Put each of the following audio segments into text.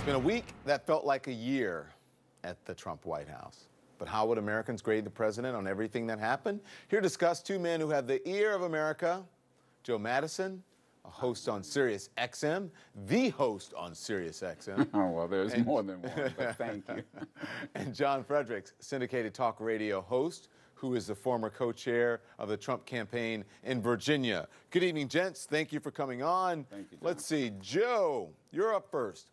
It's been a week that felt like a year at the Trump White House. But how would Americans grade the president on everything that happened? Here to discuss two men who have the ear of America, Joe Madison, a host on Sirius XM, the host on Sirius XM. Oh, well, there's more than one, but thank you. And John Fredericks, syndicated talk radio host, who is the former co-chair of the Trump campaign in Virginia. Good evening, gents. Thank you for coming on. Thank you, John. Let's see. Joe, you're up first.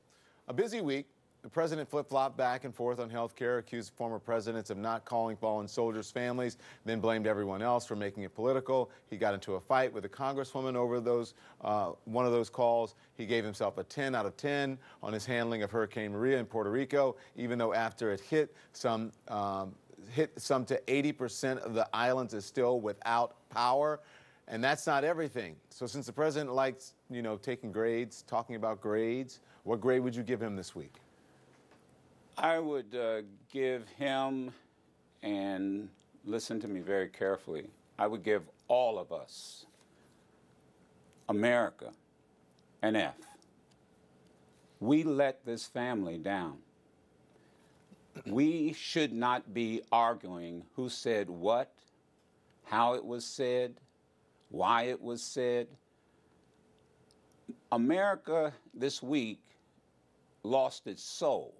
A busy week. The president flip-flopped back and forth on health care, accused former presidents of not calling fallen soldiers' families, then blamed everyone else for making it political. He got into a fight with a congresswoman over one of those calls. He gave himself a 10 out of 10 on his handling of Hurricane Maria in Puerto Rico, even though after it hit some to 80% of the islands is still without power. And that's not everything. So since the president likes, taking grades, talking about grades, what grade would you give him this week? I would give him, and listen to me very carefully, I would give all of us, America, an F. We let this family down. We should not be arguing who said what, how it was said, why it was said. America this week lost its soul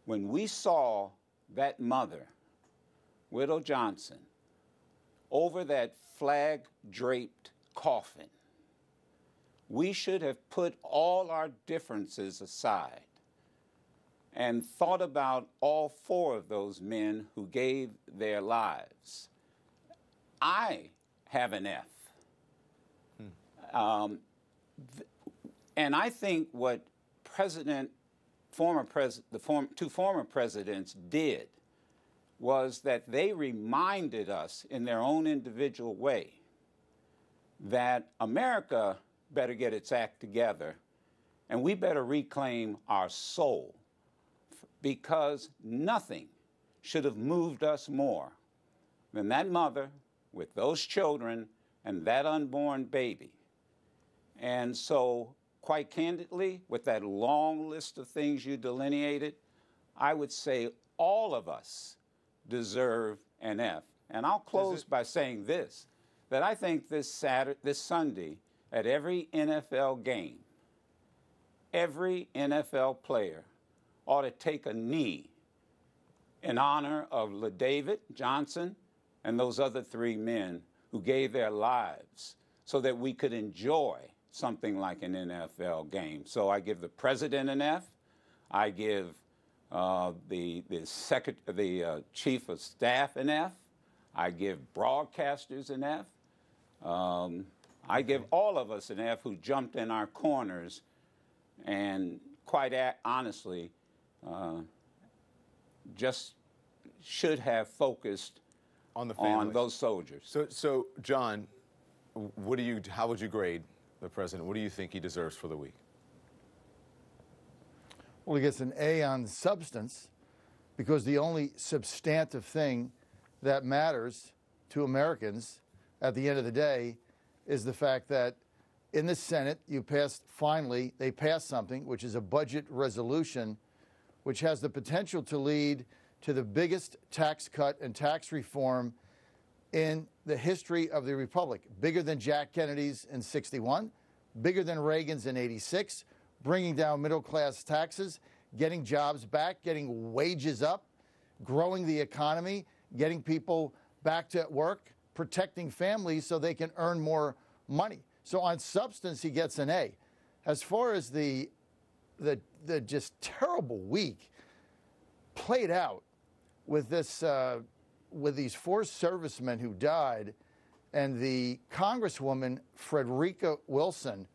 when we saw that mother, Widow Johnson, over that flag-draped coffin. We should have put all our differences aside and thought about all four of those men who gave their lives. I have an F. And I think what two former presidents did was that they reminded us in their own individual way that America better get its act together and we better reclaim our soul, because nothing should have moved us more than that mother with those children and that unborn baby. And so, quite candidly, with that long list of things you delineated, I would say all of us deserve an F. And I'll close by saying this, that I think this Sunday, at every NFL game, every NFL player ought to take a knee in honor of LaDavid Johnson and those other three men who gave their lives so that we could enjoy something like an NFL game. So I give the president an F. I give the chief of staff an F. I give broadcasters an F. I give all of us an F who jumped in our corners and quite honestly just should have focused on those soldiers. So John, how would you grade the president? What do you think he deserves for the week? Well, he gets an A on substance, because the only substantive thing that matters to Americans at the end of the day is the fact that in the Senate, they passed something, which is a budget resolution, which has the potential to lead to the biggest tax cut and tax reform in the history of the Republic, bigger than Jack Kennedy's in '61, bigger than Reagan's in '86, bringing down middle-class taxes, getting jobs back, getting wages up, growing the economy, getting people back to work, protecting families so they can earn more money. So on substance, he gets an A. As far as the just terrible week played out with this with these four servicemen who died, and the Congresswoman Frederica Wilson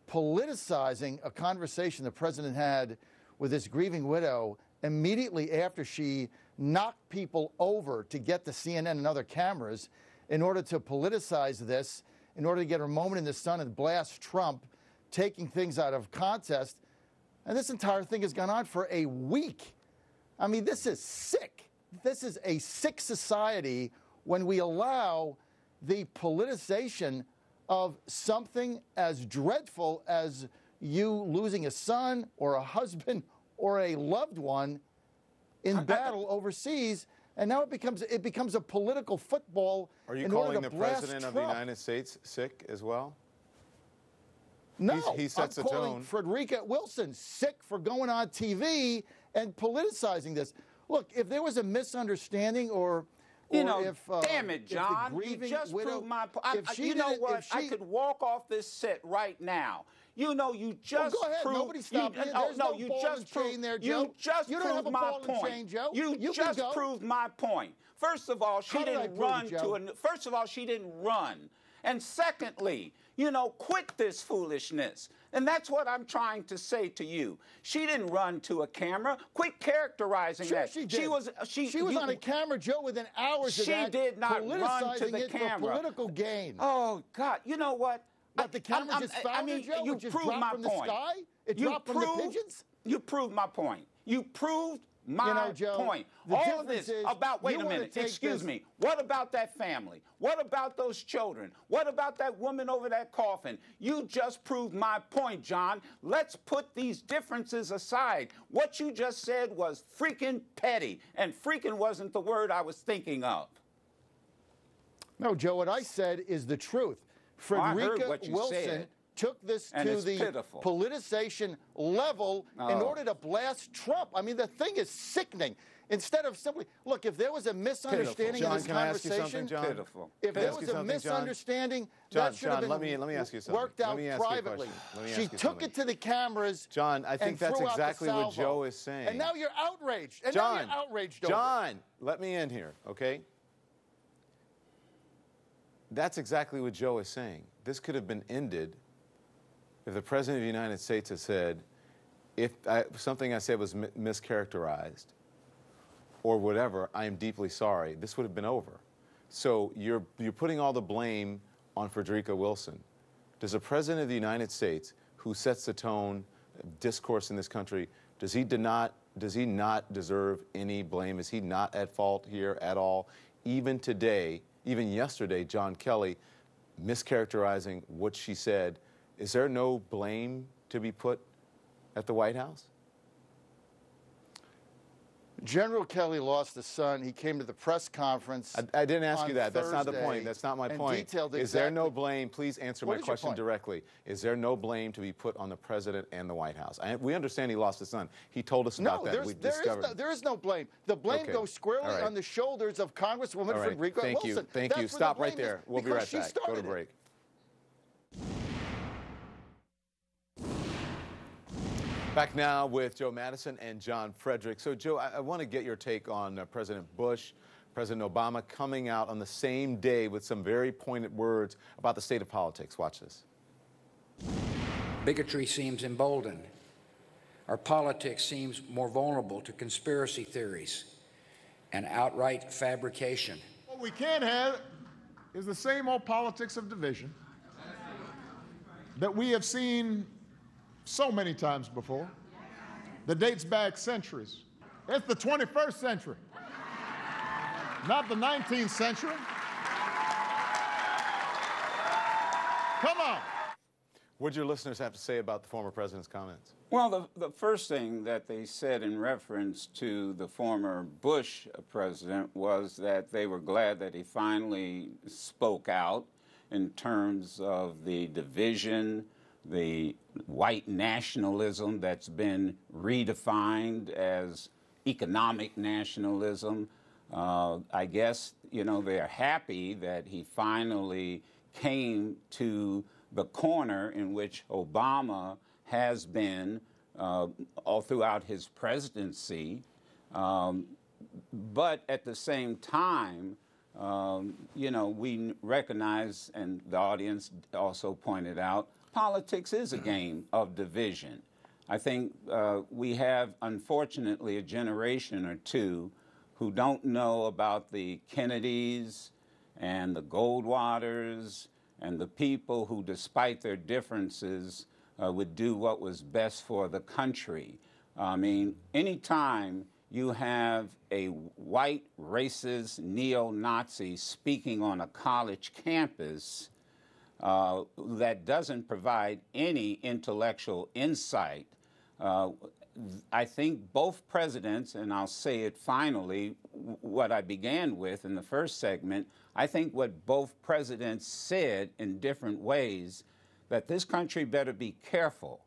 politicizing a conversation the president had with this grieving widow immediately after she knocked people over to get the CNN and other cameras in order to politicize this, in order to get her moment in the sun and blast Trump, taking things out of context. And this entire thing has gone on for a week. I mean, this is sick. This is a sick society when we allow the politicization of something as dreadful as you losing a son or a husband or a loved one in battle overseas, and now it becomes a political football. Are you in calling order the to blast president of the Trump. United States sick as well? No, he sets I'm the calling tone. Frederica Wilson sick for going on TV and politicizing this. Look, if there was a misunderstanding or if, damn it, John, you just proved my point. You know what? I could walk off this set right now. You know, you just go ahead. proved. Nobody stopped you. There's no ball and chain there, Joe. You just you don't have proved a my ball and point. chain, Joe. You just proved my point. First of all, she didn't run to a. First of all, she didn't run, and secondly, you know, quit this foolishness. And that's what I'm trying to say to you. She didn't run to a camera. Quit characterizing that. She did. She was you, on a camera, Joe, within hours of that. She did not run to the camera. For political gain. Oh, God. You know what? But the camera just found her, Joe? You just proved dropped my from the point. sky? It dropped from the pigeons? You proved my point. You proved my Joe, point. All of this about, wait a minute, excuse me. What about that family? What about those children? What about that woman over that coffin? You just proved my point, John. Let's put these differences aside. What you just said was freaking petty, and freaking wasn't the word I was thinking of. No, Joe, what I said is the truth. Frederica Wilson took this to the politicization level in order to blast Trump. I mean, the thing is sickening. Instead of simply, look, if there was a misunderstanding in this conversation, if there was a misunderstanding, that should have been worked out privately. She took it to the cameras. John, I think that's exactly what Joe is saying. And now you're outraged. And John, now you're outraged over John, let me in here, okay? That's exactly what Joe is saying. This could have been ended if the President of the United States had said, if something I said was mischaracterized or whatever, I am deeply sorry, this would have been over. So you're putting all the blame on Frederica Wilson. Does the President of the United States, who sets the tone, discourse in this country, does he not deserve any blame? Is he not at fault here at all? Even today, even yesterday, John Kelly mischaracterizing what she said. Is there no blame to be put at the White House? General Kelly lost a son. He came to the press conference. I didn't ask you that. That's not the Thursday point. That's not my point. Is there no blame? Please answer my question directly. Is there no blame to be put on the president and the White House? We understand he lost a son. He told us about that. There is no blame. The blame goes squarely on the shoulders of Congresswoman Frederica Wilson. Thank you. Stop right there. We'll be right back. Go to break. Back now with Joe Madison and John Fredericks. So, Joe, I want to get your take on President Bush, President Obama coming out on the same day with some very pointed words about the state of politics. Watch this. Bigotry seems emboldened. Our politics seems more vulnerable to conspiracy theories and outright fabrication. What we can't have is the same old politics of division that we have seen so many times before, that dates back centuries. It's the 21st century, not the 19th century. Come on. What did your listeners have to say about the former president's comments? Well, the first thing that they said in reference to the former Bush president was that they were glad that he finally spoke out in terms of the division, the white nationalism that's been redefined as economic nationalism. I guess, you know, they're happy that he finally came to the corner in which Obama has been all throughout his presidency. But at the same time, you know, we recognize, and the audience also pointed out, politics is a game of division. I think we have, unfortunately, a generation or two who don't know about the Kennedys and the Goldwaters and the people who, despite their differences, would do what was best for the country. I mean, anytime you have a white, racist, neo-Nazi speaking on a college campus, that doesn't provide any intellectual insight. I think both presidents, and I'll say it finally, what I began with in the first segment, I think what both presidents said in different ways, that this country better be careful.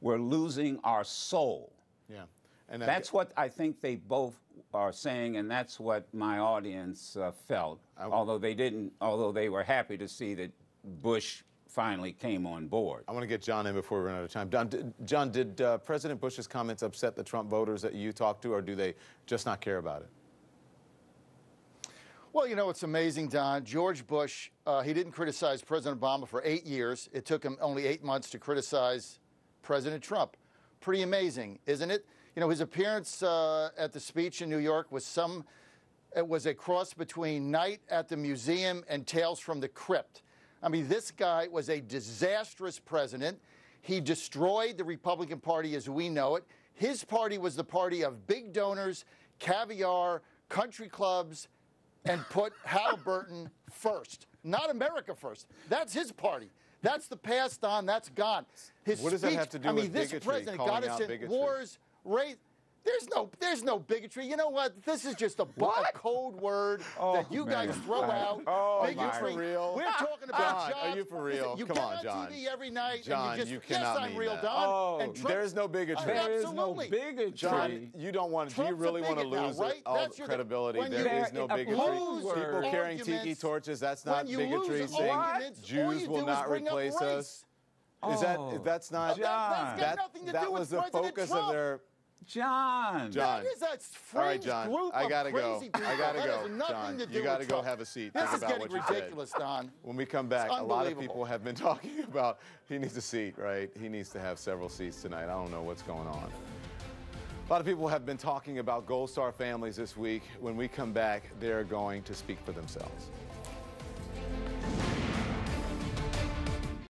We're losing our soul. Yeah. And that's what I think they both are saying, and that's what my audience felt, although they were happy to see that Bush finally came on board. I want to get John in before we run out of time. John, did President Bush's comments upset the Trump voters that you talked to, or do they just not care about it? Well, you know, it's amazing, Don. George Bush, he didn't criticize President Obama for 8 years. It took him only 8 months to criticize President Trump. Pretty amazing, isn't it? You know, his appearance at the speech in New York was it was a cross between Night at the Museum and Tales from the Crypt. I mean, this guy was a disastrous president. He destroyed the Republican Party as we know it. His party was the party of big donors, caviar, country clubs, and put Halliburton first, not America first. That's his party. That's the past on. That's gone. His what does speech, that have to do with bigotry? This president got us in bigotry? Wars, race. There's no bigotry. You know what? This is just a code word that you guys throw out. Oh, bigotry. for real? We're talking about John, jobs. are you for real? You Come get on, John. TV every night. John, and you cannot yes, I'm mean real, that. Don. Oh, and Trump, There's no bigotry. There is no absolutely. bigotry. John, you don't want. Do you Trump's really a want to bigot now, lose right? all That's credibility? when There you is no a bigotry. code People word. carrying tiki Arguments, torches. That's not when you bigotry. lose Saying arguments, all Jews you will do not is bring up replace race. us. Is that's not? John. That's got nothing to that do with was the President focus Trump. of their. John. John. That is a All right, fringe John. group I of gotta go. crazy people. I gotta That go. has nothing John, to do you gotta with go Trump. have a seat. This Think is about getting what you ridiculous, Don. When we come back, It's a lot of unbelievable. people have been talking about he needs a seat, right? He needs to have several seats tonight. I don't know what's going on. A lot of people have been talking about Gold Star families this week. When we come back, they're going to speak for themselves.